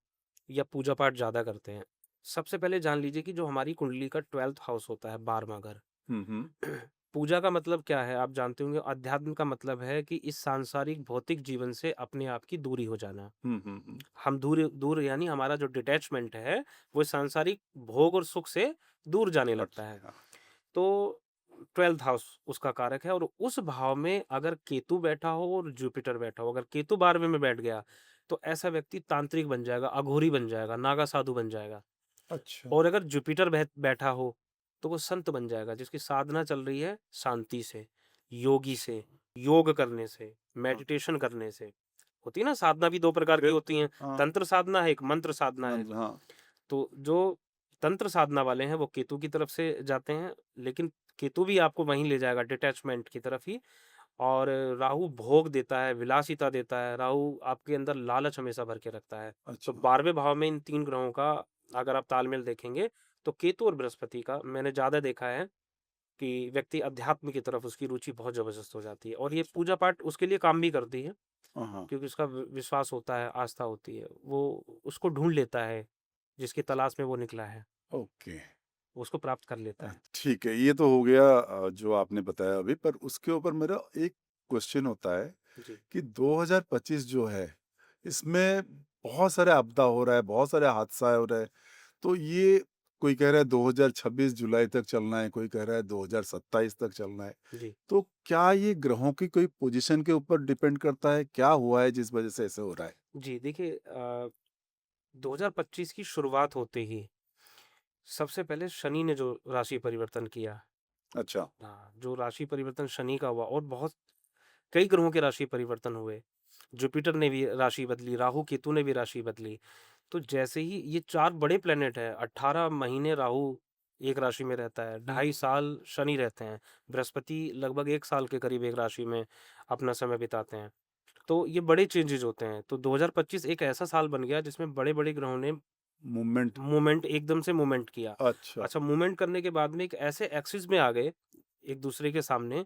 या पूजा पाठ ज़्यादा करते हैं। सबसे पहले जान लीजिए कि जो हमारी कुंडली का 12th हाउस होता है, 12वां घर। हुँ, हुँ। पूजा का मतलब क्या है? आप जानते होंगे, अध्यात्म का मतलब है कि इस सांसारिक भौतिक जीवन से अपने आप की दूरी हो जाना। हुँ, हुँ, हुँ। हम दूर दूर यानी हमारा जो डिटैचमेंट है, वो सांसारिक भोग और सुख से दूर जाने हट लगता है। हाँ, तो 12th हाउस उसका कारक है और उस भाव में अगर केतु बैठा हो और जुपिटर बैठा हो, अगर केतु 12वें में बैठ गया, तो ऐसा व्यक्ति तांत्रिक बन जाएगा, अघोरी बन जाएगा, नागा साधु बन जाएगा। अच्छा, और अगर जुपिटर बैठा हो, तो वो संत बन जाएगा, जिसकी साधना चल रही है शांति से, योगी से, योग करने से, हाँ, मेडिटेशन करने से। होती है ना साधना भी 2 प्रकार की होती हैं, बिल्कुल, हाँ, तंत्र साधना है, एक मंत्र साधना है। मंत्र हाँ, तो जो तंत्र साधना वाले हैं वो केतु की तरफ से जाते हैं, लेकिन केतु भी आपको वहीं ले जाएगा डिटैचमेंट की तरफ ही। और राहु भोग देता है, विलासिता देता है, राहु आपके अंदर लालच हमेशा भर के रखता है। तो अच्छा, 12वें भाव में इन 3 ग्रहों का अगर आप तालमेल देखेंगे, तो केतु और बृहस्पति का मैंने ज़्यादा देखा है कि व्यक्ति अध्यात्म की तरफ उसकी रुचि बहुत ज़बरदस्त हो जाती है और ये अच्छा, पूजा पाठ उसके लिए काम भी करती है, हाँ, हाँ, क्योंकि उसका विश्वास होता है, आस्था होती है। वो उसको ढूँढ लेता है, जिसकी तलाश में वो निकला है। ओके। वो उसको प्राप्त कर लेता है। ठीक है, ये तो हो गया जो आपने बताया अभी, पर उसके ऊपर मेरा एक क्वेश्चन होता है जी। कि 2025 जो है, इसमें बहुत सारे आपदा हो रहा है, बहुत सारे हादसा हो रहा है, तो ये कोई कह रहा है 2026 जुलाई तक चलना है, कोई कह रहा है 2027 तक चलना है। जी। तो क्या ये ग्रहों की कोई पोज़ीशन के ऊपर डिपेंड करता है? क्या हुआ है जिस वज़ह से ऐसे हो रहा है? जी, देखिए 2025 की शुरुआत होते ही सबसे पहले शनि ने जो राशि परिवर्तन किया, अच्छा, हाँ, जो राशि परिवर्तन शनि का हुआ और बहुत कई ग्रहों के राशि परिवर्तन हुए। जुपिटर ने भी राशि बदली, राहु केतु ने भी राशि बदली। तो जैसे ही ये 4 बड़े प्लैनेट हैं, 18 महीने राहु एक राशि में रहता है, हुँ, 2.5 साल शनि रहते हैं, बृहस्पति लगभग 1 साल के करीब एक राशि में अपना समय बिताते हैं। तो ये बड़े चेंजेज़ होते हैं। तो 2025 एक ऐसा साल बन गया जिसमें बड़े-बड़े ग्रहों ने मूवमेंट मूवमेंट एकदम से मूवमेंट किया। अच्छा, अच्छा, मूवमेंट करने के बाद में एक ऐसे एक्सिस में आ गए, एक दूसरे के सामने,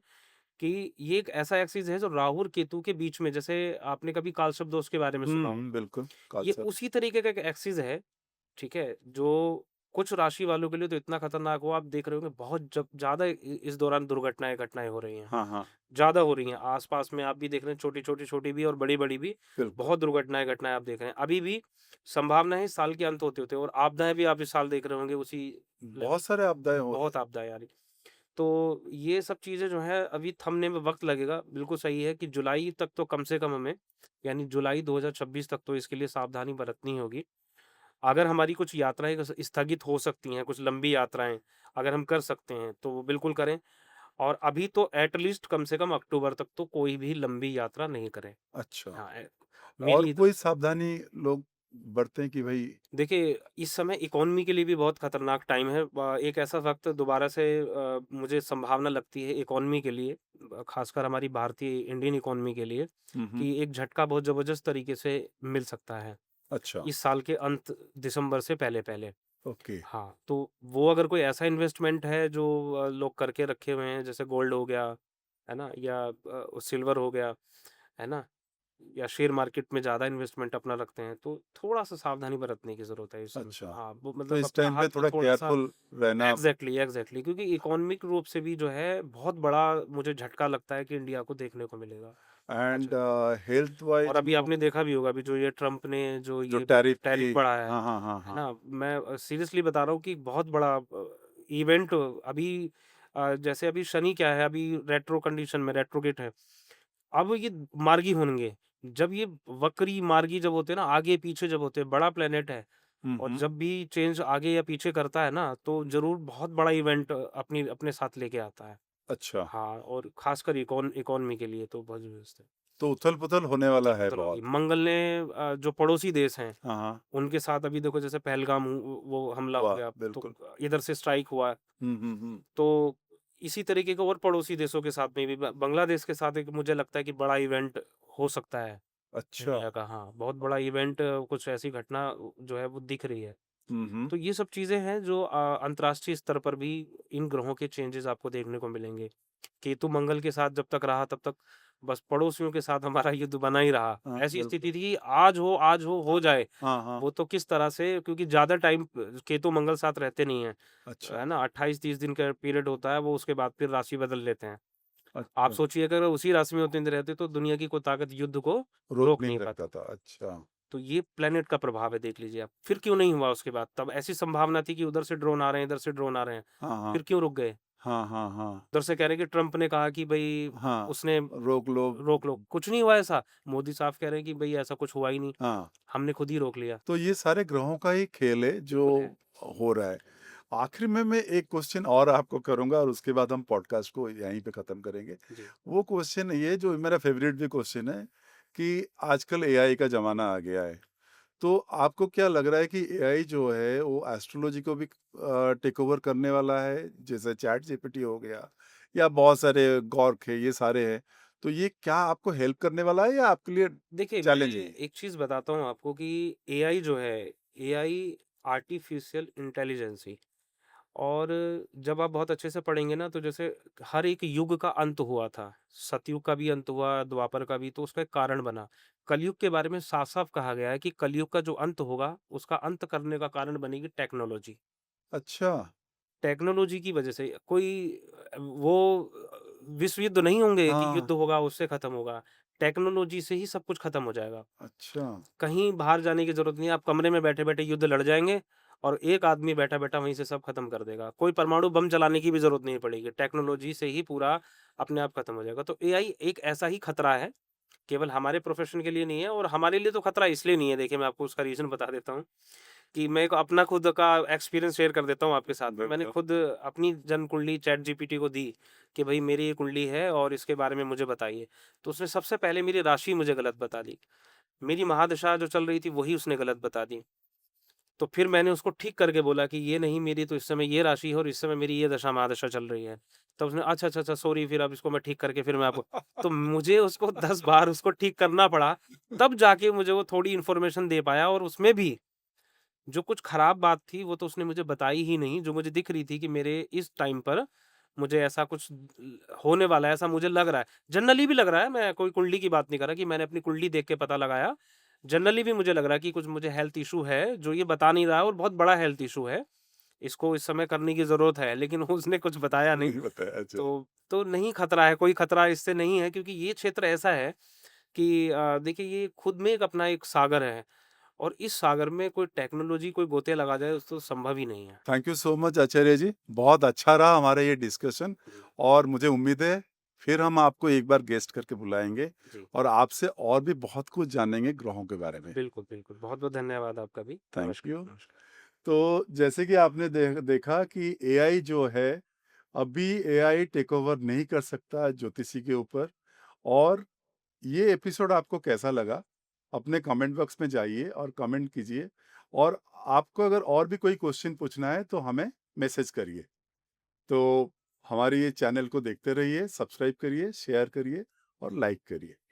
कि ये एक ऐसा एक्सिस है जो राहु और केतु के बीच में, जैसे आपने कभी कालसर्प दोष के बारे में सुना हुँ, होगा। हुँ, बिल्कुल, ये कालसर्प उसी तरीके का एक एक्सिस है, ठीक है? जो कुछ राशि वालों के लिए तो इतना खतरनाक हो, आप देख रहे होंगे बहुत जब ज़्यादा इस दौरान दुर्घटनाएँ, घटनाएँ हो रही हैं। हाँ, हाँ, ज़्यादा हो रही हैं, आस-पास में आप भी देख रहे हैं, छोटी-छोटी, छोटी भी और बड़ी-बड़ी भी, बिल्कुल। बहुत दुर्घटनाएँ, घटनाएँ आप देख रहे हैं। अभी भी संभावना है इस साल के अंत होते-होते, और आपदाएँ भी आप इस साल देख रहे होंगे उसी लेवल बहुत सारे आपदाएँ हो रहे बहुत हैं। आपदाएँ आ रही। तो ये सब चीज़ें जो हैं अभी थमने में वक़्त लगेगा। बिल्कुल सही है कि जुलाई तक तो कम से कम हमें, यानी जुलाई 2026 तक तो इसके लिए सावधानी बरतनी होगी। अगर हमारी कुछ यात्राएँ स्थगित हो सकती हैं, कुछ लंबी यात्राएँ अगर हम कर सकते हैं, तो वो बिल्कुल करें। और अभी तो एट लीस्ट कम से कम अक्टूबर तक तो कोई भी लंबी यात्रा नहीं करें। अच्छा, हाँ, और मेरी कोई सावधानी लोग बरतें कि भई देखिए, इस समय इकोनॉमी के लिए भी बहुत खतरनाक टाइम है। एक ऐसा वक़्त दोबारा से मुझे संभावना लगती है इकोनॉमी के लिए, ख़ासकर हमारी भारतीय इंडियन इकोनॉमी के लिए, हुँ, हुँ, कि एक झटका बहुत ज़बरदस्त तरीके से मिल सकता है, अच्छा, इस साल के अंत दिसंबर से पहले-पहले। ओके, हाँ, तो वो अगर कोई ऐसा इन्वेस्टमेंट है जो लोग करके रखे हुए हैं, जैसे गोल्ड हो गया, है ना? या सिल्वर हो गया, है ना? या शेयर मार्केट में ज़्यादा इन्वेस्टमेंट अपना रखते हैं, तो थोड़ा-सा सावधानी बरतने की ज़रूरत है इस समय। अच्छा। हाँ, वो तो मतलब इस अपना टाइम पे हाथ थोड़ा थोड़ा-सा केयरफुल रहना एग्ज़ैक्टली, एग्ज़ैक्टली, क्योंकि इकोनॉमिक रूप से भी जो है बहुत बड़ा मुझे झटका लगता है कि इंडिया को देखने को मिलेगा। एंड अच्छा, हेल्थ और वाइज़ अभी वो आपने देखा भी होगा, अभी जो ये ट्रम्प ने जो जो ये टैरिफ टैरिफ की बढ़ाया हाँ, हाँ, हाँ, है हाँ, ना? मैं सीरियसली बता रहा हूँ कि बहुत बड़ा इवेंट अभी जैसे अभी शनि क्या है, अभी रेट्रो कंडीशन में रेट्रोगेट है। अब ये मार्गी होंगे, जब ये वक्री मार्गी जब होते हैं ना, आगे-पीछे जब होते हैं, बड़ा प्लैनेट है और हम्म। जब भी चेंज आगे या पीछे करता है ना, तो ज़रूर बहुत बड़ा इवेंट अपनी अपने साथ लेके आता है। अच्छा, हाँ, और ख़ासकर इकोनॉमी के लिए तो बहुत ज़बरदस्त है। तो उथल-पुथल होने वाला है उथल-पुथल होगी। बहुत। मंगल ने जो पड़ोसी देश हैं, हाँ, हाँ। उनके साथ अभी देखो जैसे पहलगाम वो हमला हो वाह! गया, तो बिल्कुल। इधर से स्ट्राइक हुआ। हुँ। तो इसी तरीके के और पड़ोसी देशों के साथ में भी बांग्लादेश के साथ एक मुझे लगता है कि बड़ा इवेंट हो सकता है अच्छा। इंडिया का। हाँ, बहुत बड़ा इवेंट, कुछ ऐसी घटना जो है वो दिख रही है। हुँ। तो ये सब चीज़ें हैं जो अंतर्राष्ट्रीय स्तर पर भी इन ग्रहों के चेंजेज़ आपको देखने को मिलेंगे। केतु मंगल के साथ जब तक रहा तब तक बस पड़ोसियों के साथ हमारा युद्ध बना ही रहा। हाँ, ऐसी बिल्कुल। स्थिति थी कि आज हो जाए। हाँ, हाँ। वो तो किस तरह से, क्योंकि ज़्यादा टाइम केतु मंगल साथ रहते नहीं हैं। अच्छा, है ना? 28-30 दिन का पीरियड होता है, वो उसके बाद फिर राशि बदल लेते हैं। आप अच्छा। सोचिए अगर उसी राशि में उतने दिन रहते तो दुनिया की कोई ताकत युद्ध को रोक रोक नहीं नहीं सकता पाती। था। अच्छा। तो ये प्लैनेट का प्रभाव है, देख लीजिए आप। फिर क्यों नहीं हुआ उसके बाद? तब ऐसी संभावना थी कि उधर से ड्रोन आ रहे हैं, इधर से ड्रोन आ रहे हैं। हाँ, हाँ। फिर क्यों रुक गए? हाँ। उधर से कह रहे हैं कि ट्रम्प ने कहा कि भई हाँ, उसने रोक लो। रोक लो। कुछ नहीं हुआ ऐसा। मोदी साहब कह रहे हैं कि भई ऐसा कुछ हुआ ही नहीं। हाँ, हमने खुद ही रोक लिया। तो ये सारे ग्रहों का ही खेल है जो बिल्कुल है। हो रहा है। आखिर में मैं एक क्वेश्चन और आपको करूँगा और उसके बाद हम पॉडकास्ट को यहीं पे ख़त्म करेंगे। जी। वो क्वेश्चन ये जो मेरा फ़ेवरेट भी क्वेश्चन है कि आजकल एआई का ज़माना आ गया है। तो आपको क्या लग रहा है कि एआई जो है वो एस्ट्रोलॉजी को भी टेक ओवर करने वाला है? जैसे चैट जीपीटी हो गया या बहुत सारे ग्ok है, ये सारे हैं। तो ये क्या आपको हेल्प करने वाला है या आपके लिए देखिए, मैं चैलेंजिंग है? एक चीज़ बताता हूँ आपको कि एआई जो है, एआई आर्टिफ़िशियल इंटेलिजेंसी, और जब आप बहुत अच्छे से पढ़ेंगे ना, तो जैसे हर एक युग का अंत हुआ था। सतयुग का भी अंत हुआ, द्वापर का भी, तो उसका एक कारण बना। कलयुग के बारे में साफ-साफ कहा गया है कि कलयुग का जो अंत होगा, उसका अंत करने का कारण बनेगी टेक्नोलॉजी। अच्छा। टेक्नोलॉजी की वजह से कोई वो विश्व युद्ध नहीं होंगे कि हाँ, युद्ध होगा उससे खत्म होगा। टेक्नोलॉजी से ही सब कुछ खत्म हो जाएगा। अच्छा। कहीं बाहर जाने की ज़रूरत नहीं है, आप कमरे में बैठे-बैठे युद्ध लड़ जाएँगे और एक आदमी बैठा-बैठा वहीं से सब खत्म कर देगा। कोई परमाणु बम चलाने की भी ज़रूरत नहीं पड़ेगी, टेक्नोलॉजी से ही पूरा अपने आप खत्म हो जाएगा। तो एआई एक ऐसा ही खतरा है, केवल हमारे प्रोफ़ेशन के लिए नहीं है, और हमारे लिए तो खतरा इसलिए नहीं है, देखिए मैं आपको उसका रीज़न बता देता हूँ। कि मैं एक अपना खुद का एक्सपीरियंस शेयर कर देता हूँ आपके साथ में। मैंने बिल्कुल। खुद अपनी जन्म कुंडली चैट जीपीटी को दी कि भई मेरी ये कुंडली है और इसके बारे में मुझे बताइए। तो उसने सबसे पहले मेरी राशि मुझे गलत बता दी। मेरी महादशा जो चल रही थी वही उसने गलत बता दी। तो फिर मैंने उसको ठीक करके बोला कि ये नहीं, मेरी तो इस समय ये राशि है और इस समय मेरी ये दशा महादशा चल रही है। तब उसने अच्छा सॉरी, फिर अब इसको मैं ठीक करके फिर मैं आपको, तो मुझे उसको 10 बार उसको ठीक करना पड़ा, तब जाके मुझे वो थोड़ी इन्फॉर्मेशन दे पाया, और उसमें भी जो कुछ खराब बात थी वो तो उसने मुझे बताई ही नहीं, जो मुझे दिख रही थी कि मेरे इस टाइम पर मुझे ऐसा कुछ होने वाला है, ऐसा मुझे लग रहा है। जनरली भी लग रहा है, मैं कोई कुंडली की बात नहीं कर रहा कि मैंने अपनी कुंडली देख के पता लगाया। जनरली भी मुझे लग रहा है कि कुछ मुझे हेल्थ इश्यू है, जो ये बता नहीं रहा है, और बहुत बड़ा हेल्थ इश्यू है। इसको इस समय करने की ज़रूरत है, लेकिन उसने कुछ बताया नहीं। नहीं बताया, अच्छा। तो नहीं, खतरा है, कोई खतरा इससे नहीं है, क्योंकि ये क्षेत्र ऐसा है कि देखिए ये खुद में एक अपना एक सागर है। और इस सागर में कोई टेक्नोलॉजी कोई गोते लगा जाए तो संभव ही नहीं है। थैंक यू सो मच आचार्य जी। बहुत अच्छा रहा हमारा ये डिस्कशन जी, और मुझे उम्मीद है फिर हम आपको एक बार गेस्ट करके बुलाएँगे जी। और आपसे और भी बहुत कुछ जानेंगे ग्रहों के बारे में। बिल्कुल। बहुत-बहुत धन्यवाद आपका भी। थैंक नमस्कार, यू। नमस्कार। तो जैसे कि आपने देखा कि एआई जो है, अभी एआई टेक ओवर नहीं कर सकता ज्योतिषी के ऊपर। और ये एपिसोड आपको कैसा लगा? अपने कमेंट बॉक्स में जाइए और कमेंट कीजिए और आपको अगर और भी कोई क्वेश्चन पूछना है तो हमें मैसेज करिए। तो हमारे ये चैनल को देखते रहिए, सब्सक्राइब करिए, शेयर करिए और लाइक करिए।